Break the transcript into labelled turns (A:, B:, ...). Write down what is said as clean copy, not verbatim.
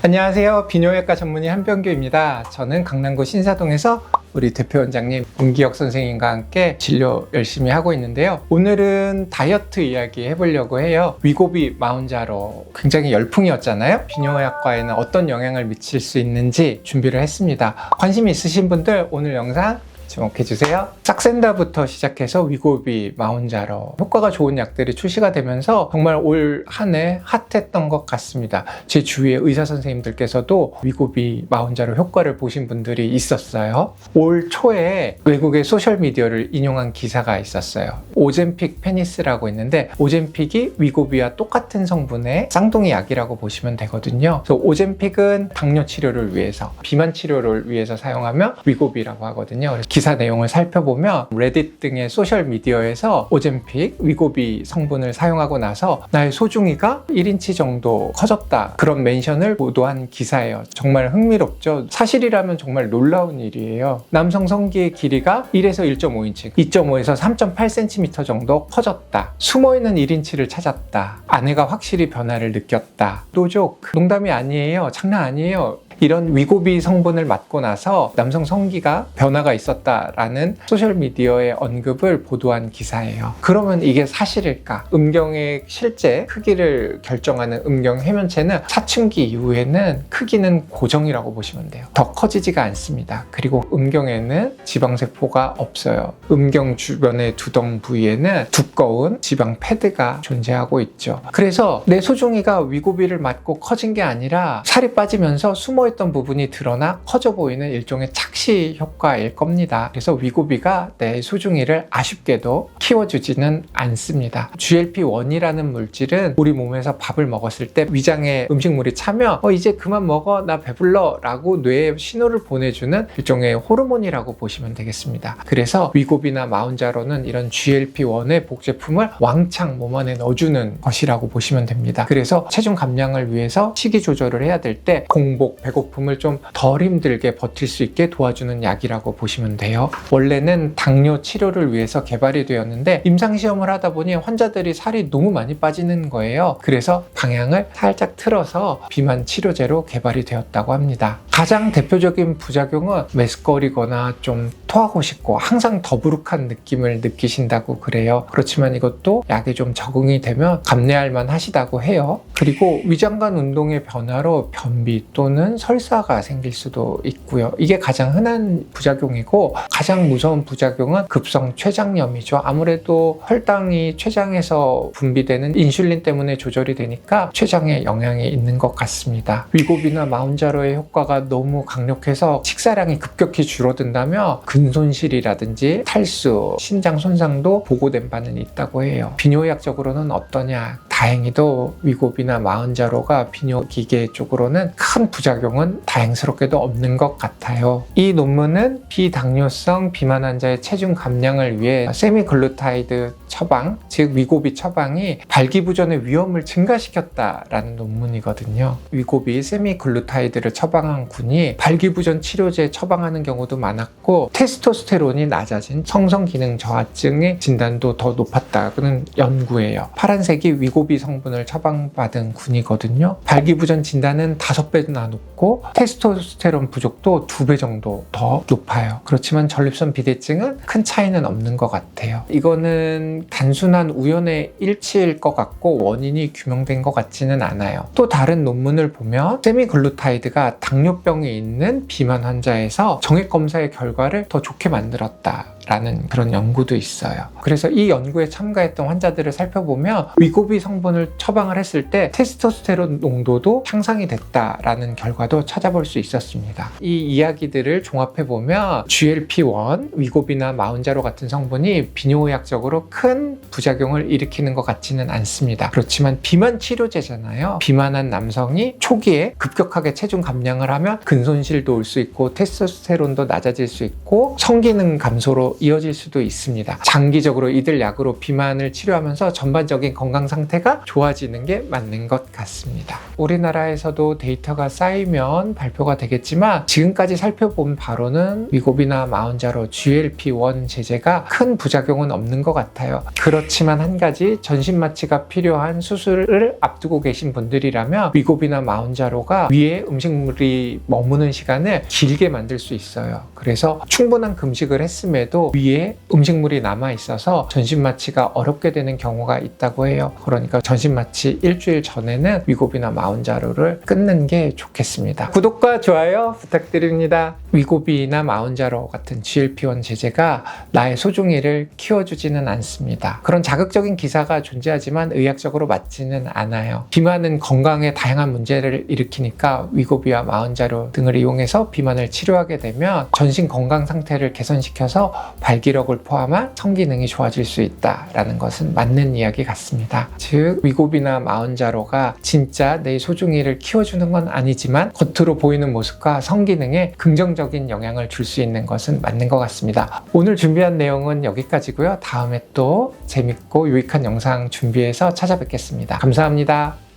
A: 안녕하세요. 비뇨기과 전문의 한병규입니다. 저는 강남구 신사동에서 우리 대표 원장님 문기혁 선생님과 함께 진료 열심히 하고 있는데요. 오늘은 다이어트 이야기 해보려고 해요. 위고비 마운자로 굉장히 열풍이었잖아요. 비뇨기과에는 어떤 영향을 미칠 수 있는지 준비를 했습니다. 관심 있으신 분들 오늘 영상 주목해주세요. 싹센다부터 시작해서 위고비, 마운자로 효과가 좋은 약들이 출시가 되면서 정말 올 한 해 핫했던 것 같습니다. 제 주위에 의사 선생님들께서도 위고비, 마운자로 효과를 보신 분들이 있었어요. 올 초에 외국의 소셜미디어를 인용한 기사가 있었어요. 오젬픽 페니스라고 있는데 오젬픽이 위고비와 똑같은 성분의 쌍둥이 약이라고 보시면 되거든요. 그래서 오젬픽은 당뇨 치료를 위해서, 비만 치료를 위해서 사용하면 위고비라고 하거든요. 그래서 기사 내용을 살펴보면 레딧 등의 소셜미디어에서 오젬픽, 위고비 성분을 사용하고 나서 나의 소중이가 1인치 정도 커졌다, 그런 멘션을 보도한 기사예요. 정말 흥미롭죠? 사실이라면 정말 놀라운 일이에요. 남성 성기의 길이가 1에서 1.5인치, 2.5에서 3.8cm 정도 커졌다, 숨어있는 1인치를 찾았다, 아내가 확실히 변화를 느꼈다. 노족, 농담이 아니에요. 장난 아니에요. 이런 위고비 성분을 맞고 나서 남성 성기가 변화가 있었다라는 소셜미디어의 언급을 보도한 기사예요. 그러면 이게 사실일까? 음경의 실제 크기를 결정하는 음경 해면체는 사춘기 이후에는 크기는 고정이라고 보시면 돼요. 더 커지지가 않습니다. 그리고 음경에는 지방세포가 없어요. 음경 주변의 두덩 부위에는 두꺼운 지방 패드가 존재하고 있죠. 그래서 내 소중이가 위고비를 맞고 커진 게 아니라 살이 빠지면서 숨어있던 부분이 드러나 커져 보이는 일종의 착시 효과일 겁니다. 그래서 위고비가 내 소중이를 아쉽게도 키워주지는 않습니다. GLP-1이라는 물질은 우리 몸에서 밥을 먹었을 때 위장에 음식물이 차면 이제 그만 먹어, 나 배불러 라고 뇌에 신호를 보내주는 일종의 호르몬이라고 보시면 되겠습니다. 그래서 위고비나 마운자로는 이런 GLP-1의 복제품을 왕창 몸 안에 넣어주는 것이라고 보시면 됩니다. 그래서 체중 감량을 위해서 식이 조절을 해야 될 때 공복, 배고픔을 좀 덜 힘들게 버틸 수 있게 도와주는 약이라고 보시면 돼요. 원래는 당뇨 치료를 위해서 개발이 되었는데 임상시험을 하다 보니 환자들이 살이 너무 많이 빠지는 거예요. 그래서 방향을 살짝 틀어서 비만 치료제로 개발이 되었다고 합니다. 가장 대표적인 부작용은 메스꺼리거나 좀 토하고 싶고 항상 더부룩한 느낌을 느끼신다고 그래요. 그렇지만 이것도 약에 좀 적응이 되면 감내할 만 하시다고 해요. 그리고 위장관 운동의 변화로 변비 또는 설사가 생길 수도 있고요. 이게 가장 흔한 부작용이고, 가장 무서운 부작용은 급성 췌장염이죠. 아무래도 혈당이 췌장에서 분비되는 인슐린 때문에 조절이 되니까 췌장에 영향이 있는 것 같습니다. 위고비나 마운자로의 효과가 너무 강력해서 식사량이 급격히 줄어든다며 근손실이라든지 탈수, 신장 손상도 보고된 바는 있다고 해요. 비뇨의학적으로는 어떠냐? 다행히도 위고비나 마운자로가 비뇨기계 쪽으로는 큰 부작용은 다행스럽게도 없는 것 같아요. 이 논문은 비당뇨성 비만 환자의 체중 감량을 위해 세미글루타이드 처방, 즉 위고비 처방이 발기부전의 위험을 증가시켰다라는 논문이거든요. 위고비 세미글루타이드를 처방한 군이 발기부전 치료제 처방하는 경우도 많았고, 테스토스테론이 낮아진 성성기능 저하증의 진단도 더 높았다는 연구예요. 파란색이 위고비 성분을 처방받은 군이거든요. 발기부전 진단은 5배나 높고 테스토스테론 부족도 2배 정도 더 높아요. 그렇지만 전립선 비대증은 큰 차이는 없는 것 같아요. 이거는 단순한 우연의 일치일 것 같고 원인이 규명된 것 같지는 않아요. 또 다른 논문을 보면 세미글루타이드가 당뇨병이 있는 비만 환자에서 정액 검사의 결과를 더 좋게 만들었다 라는 그런 연구도 있어요. 그래서 이 연구에 참가했던 환자들을 살펴보면 위고비 성분을 처방을 했을 때 테스토스테론 농도도 향상이 됐다라는 결과도 찾아볼 수 있었습니다. 이 이야기들을 종합해보면 GLP-1, 위고비나 마운자로 같은 성분이 비뇨의학적으로 큰 부작용을 일으키는 것 같지는 않습니다. 그렇지만 비만 치료제잖아요. 비만한 남성이 초기에 급격하게 체중 감량을 하면 근손실도 올 수 있고 테스토스테론도 낮아질 수 있고 성기능 감소로 병으로 이어질 수도 있습니다. 장기적으로 이들 약으로 비만을 치료하면서 전반적인 건강 상태가 좋아지는 게 맞는 것 같습니다. 우리나라에서도 데이터가 쌓이면 발표가 되겠지만 지금까지 살펴본 바로는 위고비나 마운자로 GLP-1 제제가 큰 부작용은 없는 것 같아요. 그렇지만 한 가지, 전신 마취가 필요한 수술을 앞두고 계신 분들이라면 위고비나 마운자로가 위에 음식물이 머무는 시간을 길게 만들 수 있어요. 그래서 충분한 금식을 했음에도 위에 음식물이 남아 있어서 전신 마취가 어렵게 되는 경우가 있다고 해요. 그러니까 전신 마취 일주일 전에는 위고비나 마운자로를 끊는 게 좋겠습니다. 구독과 좋아요 부탁드립니다. 위고비나 마운자로 같은 GLP-1 제제가 나의 소중이를 키워주지는 않습니다. 그런 자극적인 기사가 존재하지만 의학적으로 맞지는 않아요. 비만은 건강에 다양한 문제를 일으키니까 위고비와 마운자로 등을 이용해서 비만을 치료하게 되면 전신 건강 상태를 개선시켜서 발기력을 포함한 성기능이 좋아질 수 있다라는 것은 맞는 이야기 같습니다. 즉 위고비나 마운자로가 진짜 내 소중이를 키워주는 건 아니지만 겉으로 보이는 모습과 성기능에 긍정적인 영향을 줄 수 있는 것은 맞는 것 같습니다. 오늘 준비한 내용은 여기까지고요. 다음에 또 재밌고 유익한 영상 준비해서 찾아뵙겠습니다. 감사합니다.